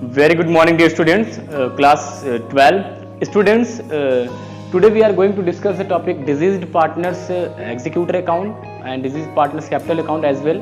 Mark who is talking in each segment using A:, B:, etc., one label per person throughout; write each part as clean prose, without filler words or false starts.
A: Very good morning, dear students. Class 12 students. Today we are going to discuss the topic diseased partners executor account and diseased partners capital account as well.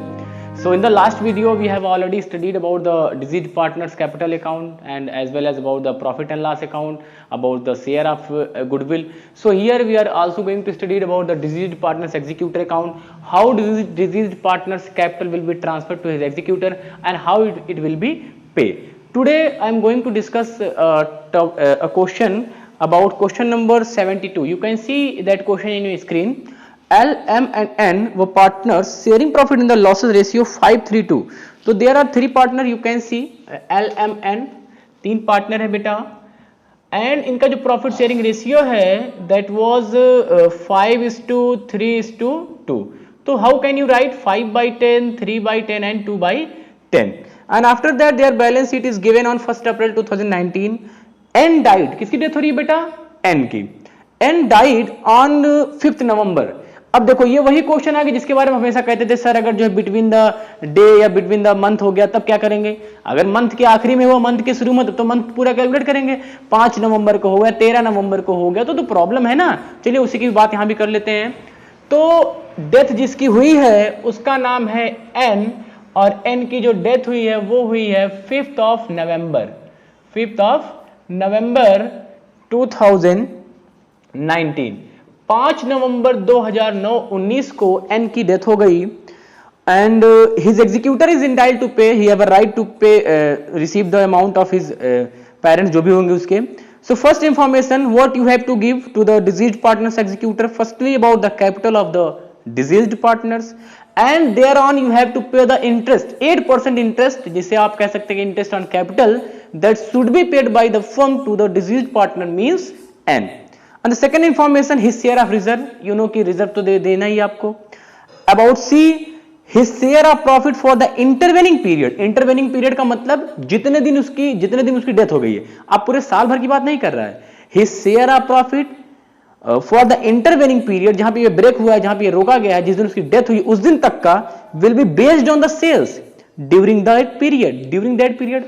A: So in the last video we have already studied about the diseased partners capital account and as well as about the profit and loss account, about the share of goodwill. So here we are also going to study about the diseased partners executor account, how diseased partners capital will be transferred to his executor and how it will be paid. Today I am going to discuss a question about question number 72. You can see that question in your screen. L, M and N were partners sharing profit in the losses ratio 5:3:2. So there are three partner, you can see L, M, N, तीन partner है बेटा and इनका जो profit sharing ratio है that was 5:3:2. तो how can you right 5/10, 3/10 and 2/10. And after that their balance sheet is given on 1st April 2019. N died. किसकी death हो रही है बेटा? N की. N died on 5th November. अब देखो ये वही क्वेश्चन आ गया जिसके बारे में हमेशा कहते थे सर अगर जो है बिटवीन द डे या बिटवीन द मंथ हो गया तब क्या करेंगे? अगर मंथ के आखिरी में हुआ मंथ के शुरू में तो मंथ पूरा कैलकुलेट करेंगे. 5 नवंबर को हो गया, 13 नवंबर को हो गया तो प्रॉब्लम है ना. चलिए उसी की बात यहां भी कर लेते हैं. तो डेथ जिसकी हुई है उसका नाम है N और N की जो डेथ हुई है वो हुई है 5th of November 2019. 5 नवंबर 2019 को N की डेथ हो गई and his executor is entitled to pay, he have a right to pay receive the amount of his parents जो भी होंगे उसके. So first information what you have to give to the deceased partners executor, firstly about the capital of the deceased partners and thereon you have to pay the interest 8% interest जिसे आप कह सकते हैं interest on capital that should be paid by the firm to the deceased partner means N. And the second information his share of reserve, you know कि reserve तो देना ही आपको. About C his share of profit for the intervening period. Intervening period का मतलब जितने दिन उसकी death हो गई है. आप पूरे साल भर की बात नहीं कर रहा है. His share of profit for the intervening period जहां पे ये ब्रेक हुआ है, जहां पे ये रोका गया है, जिस दिन उसकी डेथ हुई उस दिन तक का will be based on the sales during that period.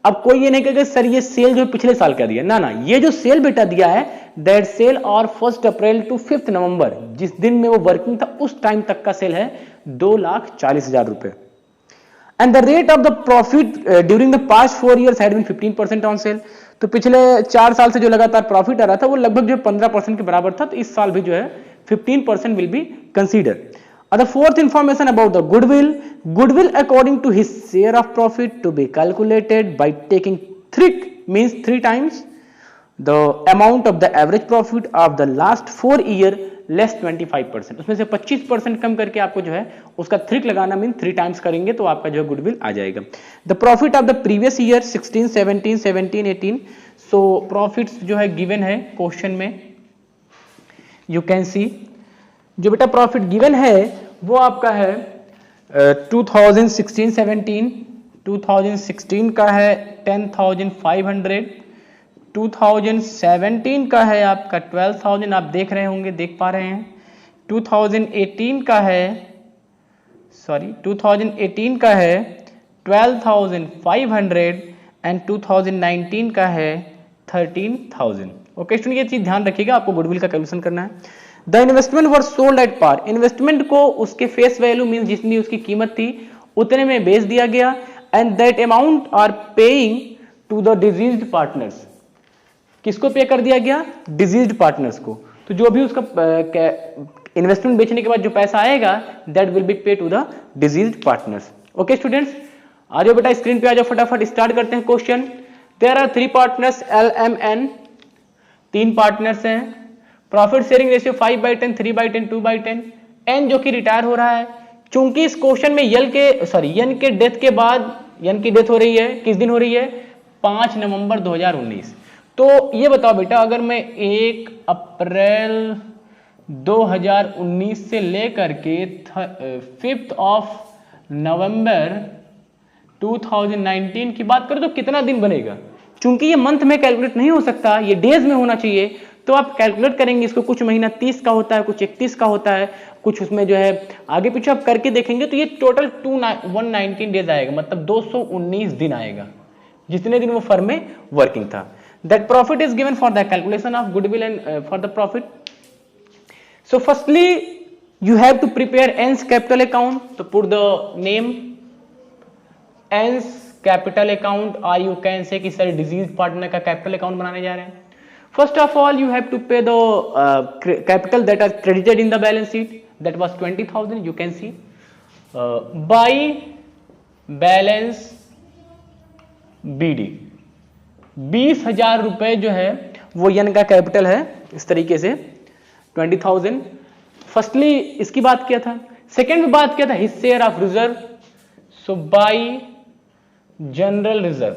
A: अब कोई ये नहीं कहेगा सर ये सेल जो पिछले साल का दिया, ना ये जो सेल बेटा दिया है दैट सेल और 1st अप्रैल टू 5th नवंबर जिस दिन में वो वर्किंग था उस टाइम तक का सेल है 2,40,000 रुपए. And the rate of the profit during the past 4 years had been 15% on sale. तो पिछले 4 साल से जो लगातार प्रॉफिट आ रहा था वो लगभग जो 15% के बराबर था. तो इस साल भी जो है 15% will be consider. The fourth information about the goodwill according to his share of profit to be calculated by taking 3 times the amount of the average profit of the last 4 year less 25%. उसमें से 25% कम करके आपको जो है उसका थ्रिक लगाना mean 3 times करेंगे तो आपका जो है गुडविल आ जाएगा. The profit of the previous year 16, 17, 18. So profits जो है गिवन है क्वेश्चन में, यू कैन सी जो बेटा प्रॉफिट गिवन है वो आपका है 2016 का है 10,500. 2017 का है आपका 12,000, आप देख रहे होंगे, देख पा रहे हैं. 2018 का है 12,500 एंड 2019 का है 13,000. ओके स्टूडेंट ये चीज ध्यान रखिएगा, आपको गुडविल का कैलकुलेशन करना है. The investment were sold at par. Investment को उसके फेस वैल्यू मीन जितनी उसकी कीमत थी उतने में बेच दिया गया and that amount are paying to the deceased partners. किसको पे कर दिया गया? डिजीज्ड पार्टनर्स को. तो जो भी उसका इन्वेस्टमेंट बेचने के बाद जो पैसा आएगा that will be pay to the deceased partners. Okay students आ जाओ बेटा स्क्रीन पे आ जाओ, फटाफट स्टार्ट करते हैं question. There are 3 partners L, M, N. 3 partners हैं. Profit sharing ratio 5/10, 3/10, 2/10. N जो कि रिटायर हो रहा है. चूंकि इस क्वेश्चन में एन के डेथ के बाद एन की डेथ हो रही है, किस दिन हो रही है? 5 नवंबर 2019. तो ये बताओ बेटा अगर मैं 1 अप्रैल 2019 से लेकर के 5th ऑफ नवंबर 2019 की बात करूं तो कितना दिन बनेगा? चूंकि ये मंथ में कैलकुलेट नहीं हो सकता, ये डेज में होना चाहिए. तो आप कैलकुलेट करेंगे इसको, कुछ महीना 30 का होता है, कुछ 31 का होता है, कुछ उसमें जो है आगे पीछे आप करके देखेंगे तो ये टोटल 119 डेज आएगा, मतलब 219 दिन आएगा. जितने दिन वो फर्म में वर्किंग था। That profit is given for the calculation of goodwill and for the profit. So firstly you have to prepare N's capital account, तो put the name N's capital account, और यू कैन से कि sir deceased partner का capital account बनाने जा रहे हैं। First of all you have to pay the capital that are credited in the balance sheet, that was 20,000, you can C by balance BD 20,000 रुपए जो है वो यन का कैपिटल है, इस तरीके से 20,000। फर्स्टली इसकी बात किया था। सेकेंड में बात किया था his share of reserve, so bye general reserve,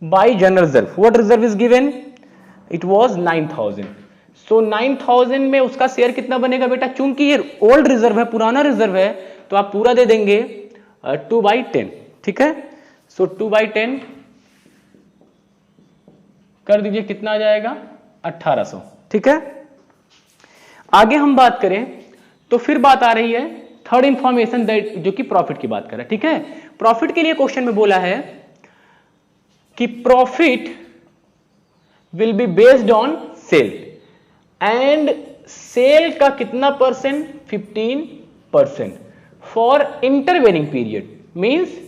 A: bye general reserve what reserve is given, it was 9,000। सो 9,000 में उसका शेयर कितना बनेगा बेटा, चूंकि ये ओल्ड रिजर्व है, पुराना रिजर्व है, तो आप पूरा दे देंगे 2/10, ठीक है। सो 2/10 कर दीजिए, कितना आ जाएगा 1800, ठीक है। आगे हम बात करें तो फिर बात आ रही है थर्ड इंफॉर्मेशन दैट, जो कि प्रॉफिट की बात कर रहा है, ठीक है। प्रॉफिट के लिए क्वेश्चन में बोला है कि profit will be based on sale, and sale का कितना percent, 15% for intervening period, means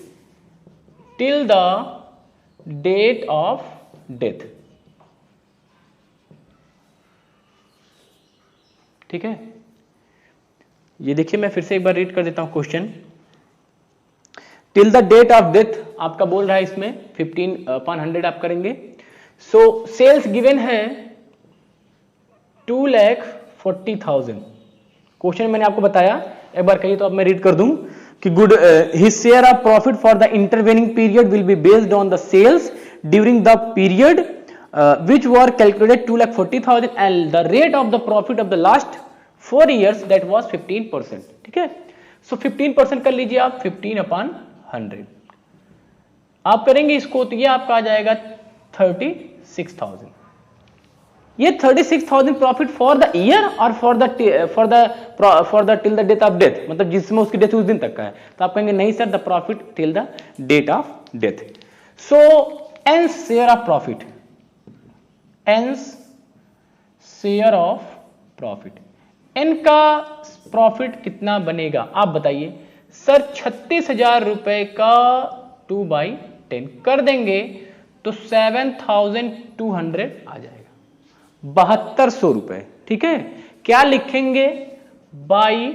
A: till the date of death, ठीक है। ये देखिए मैं फिर से एक बार रीड कर देता हूं question. Till the date of death आपका बोल रहा है, इसमें 15/100 आप करेंगे। सो सेल्स गिवन है 2,40,000। क्वेश्चन मैंने आपको बताया, एक बार कहिए तो अब मैं रीड कर दूं कि good his share of profit for the intervening period will be based on the sales during the period which were calculated 2,40,000 and the rate of the profit of the last 4 years that was 15%, ठीक है। सो 15% कर लीजिए आप, 15/100 आप करेंगे इसको, तो ये आपका आ जाएगा 36,000। ये 36,000 प्रॉफिट फॉर द ईयर और for the till the date of death, मतलब जिसमें उसकी डेथ उस दिन तक का है, तो आप कहेंगे नहीं sir, the profit till the date of death. So N's share of profit, N's share of profit, N का प्रॉफिट कितना बनेगा आप बताइए। सर 36,000 रुपए का 2/10 कर देंगे तो 7,200 आ जाएगा, 7,200 रुपए, ठीक है। क्या लिखेंगे, बाय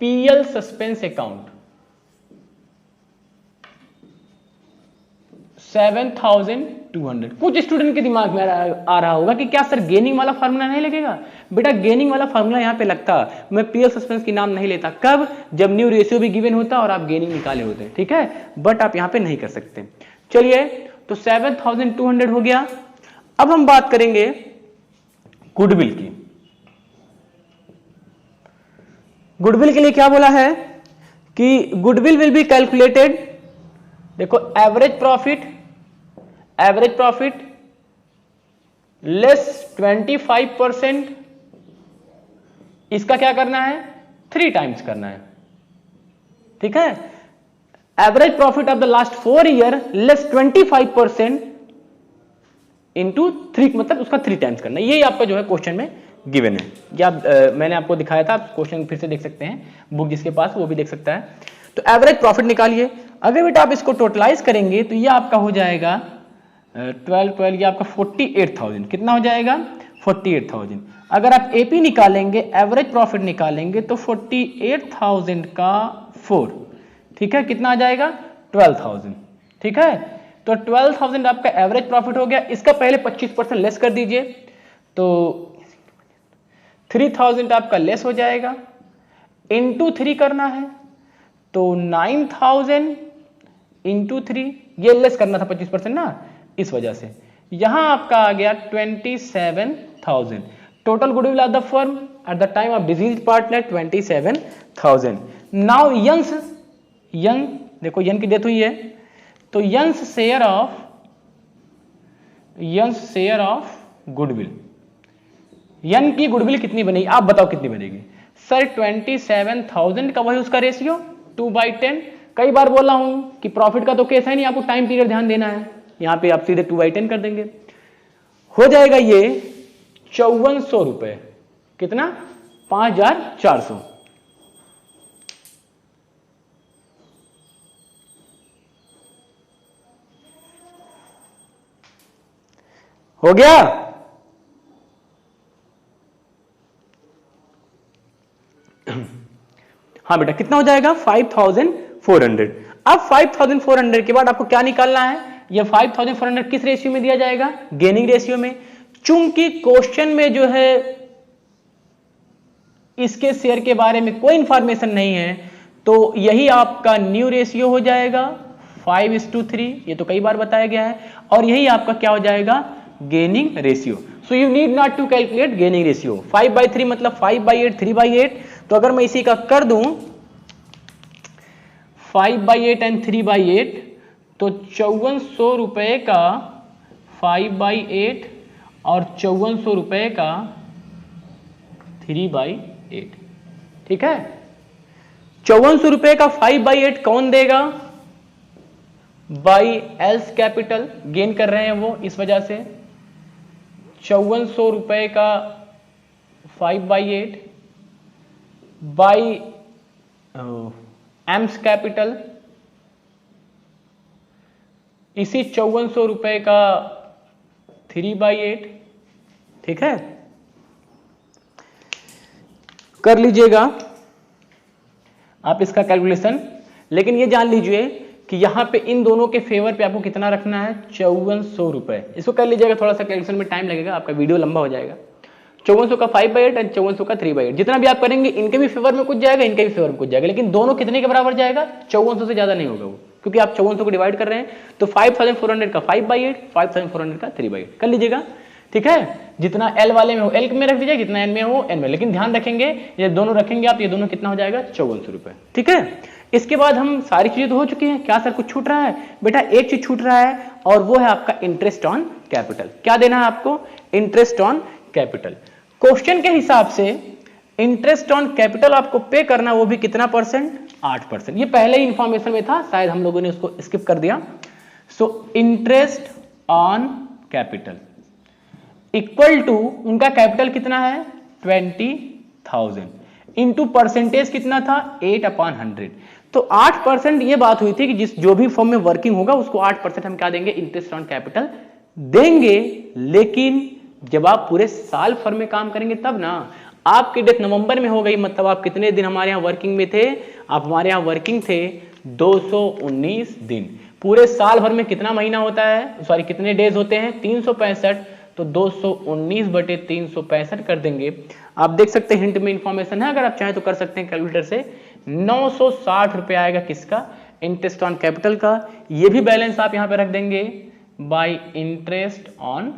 A: पीएल सस्पेंस अकाउंट 7,200। कुछ स्टूडेंट के दिमाग में आ रहा होगा कि क्या सर गेनिंग वाला फार्मूला नहीं लगेगा। बेटा गेनिंग वाला फार्मूला यहां पे लगता, मैं पीएल सस्पेंस की नाम नहीं लेता, कब, जब न्यू रेशियो भी गिवन होता और आप गेनिंग निकाले होते, ठीक है, बट आप यहां पे नहीं कर सकते। चलिए तो 7,200 हो गया। अब हम बात करेंगे गुडविल की। गुडविल के लिए क्या बोला है कि गुडविल विल बी कैलकुलेटेड, देखो एवरेज प्रॉफिट लेस 25%, इसका क्या करना है, 3 टाइम्स करना है, ठीक है। Average profit of the last 4 year less 25% into 3, मतलब उसका 3 टाइम्स करना है। यही आपका जो है क्वेश्चन में गिवन है, या मैंने आपको दिखाया था, आप क्वेश्चन फिर से देख सकते हैं, बुक जिसके पास वो भी देख सकता है। तो एवरेज प्रॉफिट निकालिए। अगर बेटा आप इसको टोटलाइज करेंगे तो ये आपका हो जाएगा 12 ये आपका 48,000, कितना हो जाएगा 48,000। अगर आप एपी निकालेंगे, एवरेज प्रॉफिट निकालेंगे, तो 48,000 का 4, ठीक है, कितना आ जाएगा 12,000, ठीक है। तो 12,000 आपका एवरेज प्रॉफिट हो गया। इसका पहले 25% लेस कर दीजिए, तो 3,000 आपका लेस हो जाएगा, इंटू 3 करना है, तो 9,000 इंटू 3, ये लेस करना था 25% ना, इस वजह से यहां आपका आ गया 27,000। Total goodwill of the firm at the time of disease partner 27,000। Now young, देखो यंग की डेथ हुई है, तो यंग शेयर ऑफ गुडविल, यन की गुडविल कितनी बनेगी आप बताओ कितनी बनेगी। सर 27,000 का वही उसका रेशियो 2/10, कई बार बोला हूं कि प्रॉफिट का तो केस है नहीं, आपको टाइम पीरियड ध्यान देना है। यहां पे आप सीधे 2/10 कर देंगे, हो जाएगा ये 5400 रुपए। कितना? 5400। हो गया? हाँ बेटा, कितना हो जाएगा? 5400। अब 5400 के बाद आपको क्या निकालना है? ये 5400 किस रेशियो में दिया जाएगा? गेनिंग रेशियो में। चूंकि क्वेश्चन में जो है इसके शेयर के बारे में कोई इंफॉर्मेशन नहीं है, तो यही आपका न्यू रेशियो हो जाएगा 5:3। ये तो कई बार बताया गया है। और यही आपका क्या हो जाएगा? Gaining ratio. So you need not to calculate gaining ratio. 5/3 मतलब 5/8, 3/8। तो अगर मैं इसी का कर दूं 5/8 एंड 3/8, तो 5400 रुपए का 5/8 और 5400 रुपए का 3/8। ठीक है? 5400 रुपए का 5/8 कौन देगा? बाई एल्स कैपिटल गेन कर रहे हैं वो, इस वजह से 5400 रुपए का 5/8 बाई एम्स कैपिटल, इसी 5400 रुपए का 3/8। ठीक है, कर लीजिएगा आप इसका कैलकुलेशन। लेकिन ये जान लीजिए कि यहां पे इन दोनों के फेवर पे आपको कितना रखना है? 5400 रुपए। इसको कर लीजिएगा, थोड़ा सा कैलकुलेशन में टाइम लगेगा, आपका वीडियो लंबा हो जाएगा। 5400 का 5/8 और 5400 का 3/8, जितना भी आप करेंगे इनके भी फेवर में कुछ जाएगा, इनके भी फेवर में कुछ जाएगा, लेकिन दोनों कितने के बराबर जाएगा? 5400 से ज्यादा नहीं होगा वो, क्योंकि आप 5400 को डिवाइड कर रहे हैं। तो 5400 का 5/8, 5400 का 3/8 कर लीजिएगा। ठीक है, जितना एल वाले में हो एल में रख दीजिए, जितना एन में हो एन में। लेकिन ध्यान रखेंगे ये दोनों रखेंगे आप, ये दोनों कितना हो जाएगा? 5400 रुपए। ठीक है, इसके बाद हम सारी चीजें तो हो चुकी हैं। क्या सर कुछ छूट रहा है? बेटा एक चीज छूट रहा है, और वो है आपका इंटरेस्ट ऑन कैपिटल। क्या देना है आपको? Interest on capital. क्वेश्चन के हिसाब से इंटरेस्ट ऑन कैपिटल आपको पे करना, वो भी कितना %? 8%। ये पहले ही इंफॉर्मेशन में था, शायद हम लोगों ने उसको स्किप कर दिया। So interest on capital equal to, उनका कैपिटल कितना है? 20,000 इंटू परसेंटेज कितना था? 8/100। तो 8% ये बात हुई थी कि जो भी फॉर्म में वर्किंग होगा उसको 8% हम क्या देंगे? इंटरेस्ट ऑन कैपिटल देंगे। लेकिन जब आप पूरे साल फर्म में काम करेंगे तब ना। आपकी डेट नवंबर में हो गई, मतलब आप कितने दिन हमारे यहाँ वर्किंग में थे? आप हमारे यहाँ वर्किंग थे 219 दिन। पूरे साल भर में कितना महीना होता है? सॉरी, कितने डेज होते हैं? 365। तो 219/365 कर देंगे। आप देख सकते हैं हिंट में इंफॉर्मेशन है, अगर आप चाहें तो कर सकते हैं कैलकुलेटर से। 960 रुपए आएगा किसका? इंटरेस्ट ऑन कैपिटल का। ये भी बैलेंस आप यहां पे रख देंगे बाय इंटरेस्ट ऑन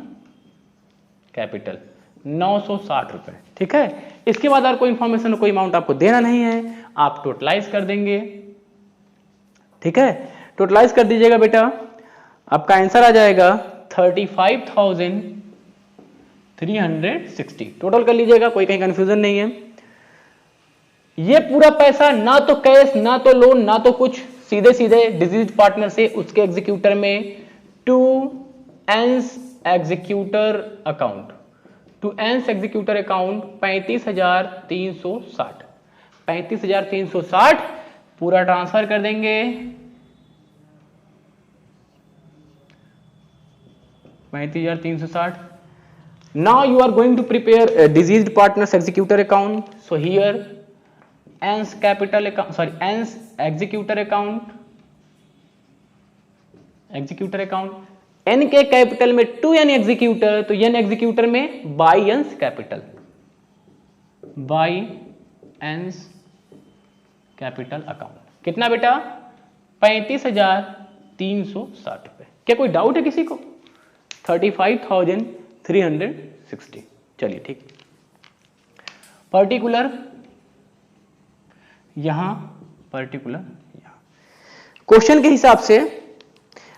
A: कैपिटल, 960 रुपए। ठीक है, इसके बाद और कोई इंफॉर्मेशन, कोई अमाउंट आपको देना नहीं है, आप टोटलाइज कर देंगे। ठीक है, टोटलाइज कर दीजिएगा बेटा, आपका आंसर आ जाएगा 35,360। टोटल कर लीजिएगा, कोई कहीं कंफ्यूजन नहीं है। ये पूरा पैसा ना तो कैश, ना तो लोन, ना तो कुछ, सीधे सीधे डिजीज पार्टनर से उसके एग्जीक्यूटर में to N's executor account, to N's executor account 35,360। 35,360 पूरा ट्रांसफर कर देंगे। 35,360। Now you are going to prepare a deceased partners executor account. So here ANS capital account, sorry, ANS executor account, executor account, N के capital में 2N executor, तो N executor में by N's capital, by N's capital account. कितना बेटा? 35,360 रुपए। क्या कोई doubt है किसी को? 35,360। चलिए ठीक, पर्टिकुलर यहां, पर्टिकुलर यहां। क्वेश्चन के हिसाब से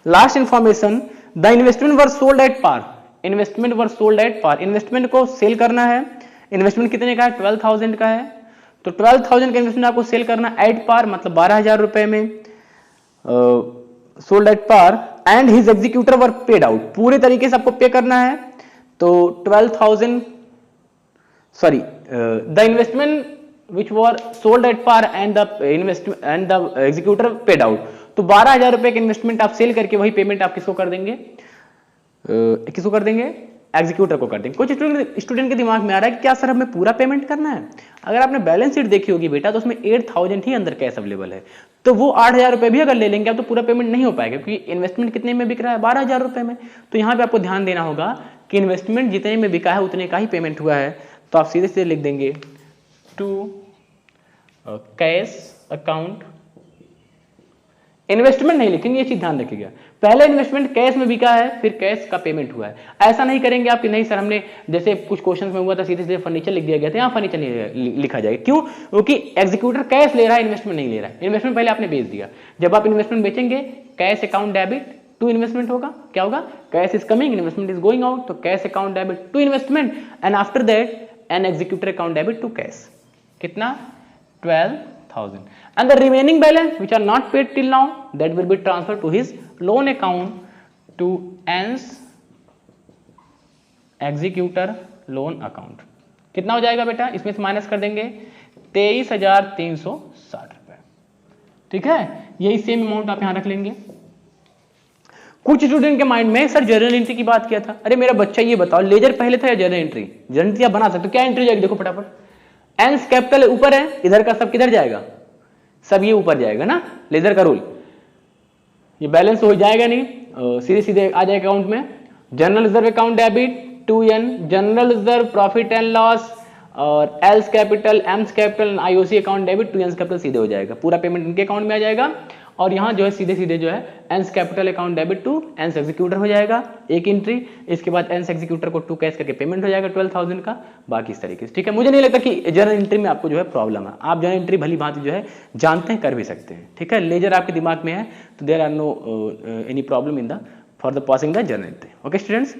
A: last information, the investment were sold at par. Investment were sold at par, investment को सेल करना है। इन्वेस्टमेंट कितने का है? 12,000 का है। तो 12,000 का इन्वेस्टमेंट आपको सेल करना एट पार, मतलब 12,000 रुपए में। Sold at par and his executor were paid out, पूरे तरीके से आपको पे करना है। तो 12,000 sorry the investment which were sold at par and the executor paid out, तो 12,000 रुपए के इन्वेस्टमेंट आप सेल करके वही पेमेंट आप किसको कर देंगे, किसको कर देंगे, एग्जीक्यूटर को कर देंगे। कुछ स्टूडेंट के दिमाग में आ रहा है कि क्या सर हमें पूरा पेमेंट करना है? अगर आपने बैलेंस शीट देखी होगी बेटा तो उसमें 8,000 ही अंदर कैश अवेलेबल है, तो वो 8,000 रुपए भी अगर ले लेंगे आप तो पूरा पेमेंट नहीं हो पाएगा, क्योंकि इन्वेस्टमेंट कितने में बिक रहा है, 12,000 रुपए में। तो यहाँ पे आपको ध्यान देना होगा कि इन्वेस्टमेंट जितने में बिका है उतने का ही पेमेंट हुआ है, तो आप सीधे सीधे लिख देंगे टू कैश अकाउंट। इन्वेस्टमेंट नहीं लिखेंगे, ये चीज ध्यान रखिएगा, पहले इन्वेस्टमेंट कैश में बिका है फिर कैश का पेमेंट हुआ है। ऐसा नहीं करेंगे आप कि नहीं सर हमने, जैसे कुछ क्वेश्चन में हुआ था सीधे सीधे फर्नीचर लिख दिया गया था, यहाँ फर्नीचर नहीं लिखा जाएगा। क्यों? क्योंकि एग्जीक्यूटर कैश ले रहा है, इन्वेस्टमेंट नहीं ले रहा है। इन्वेस्टमेंट पहले आपने बेच दिया, जब आप इन्वेस्टमेंट बेचेंगे cash account debit to investment होगा, क्या होगा, cash is coming investment is going out, तो cash account debit to investment and after that N executor account debit to cash. कितना? 12,000 and the remaining balance which are not paid till now that will be transferred to his loan account to N's executor loan account। कितना हो जाएगा बेटा, इसमें से minus कर देंगे 23,360 रुपए। ठीक है, यही सेम अमाउंट आप यहां रख लेंगे। कुछ स्टूडेंट के माइंड में सर जर्नल एंट्री की बात किया था, अरे मेरा बच्चा ये बताओ लेजर पहले था या जर्नल एंट्री? जर्नल एंट्री आप बना सकते हो, क्या एंट्री जाएगी देखो फटाफट, एंस कैपिटल ऊपर है, इधर का सब किधर जाएगा, सब ये ऊपर जाएगा ना, लेजर का रूल, ये बैलेंस हो जाएगा नहीं, सीधे सीधे आ जाएगा अकाउंट में। General reserve account debit to N, general reserve profit and loss, और L's capital M's capital IOC account debit to N's capital सीधे हो जाएगा, पूरा पेमेंट इनके अकाउंट में आ जाएगा। और यहाँ जो है सीधे सीधे जो है N's capital account debit to N's executor हो जाएगा, एक एंट्री, इसके बाद एन्स एग्जीक्यूटर को टू कैश करके पेमेंट हो जाएगा 12,000 का, बाकी इस तरीके से। ठीक है, मुझे नहीं लगता कि जर्नल एंट्री में आपको जो है प्रॉब्लम है, आप जर्नल एंट्री भली भांति जो है जानते हैं, कर भी सकते हैं। ठीक है, लेजर आपके दिमाग में है तो there are no any problem in the for the passing the journal entry. Okay students.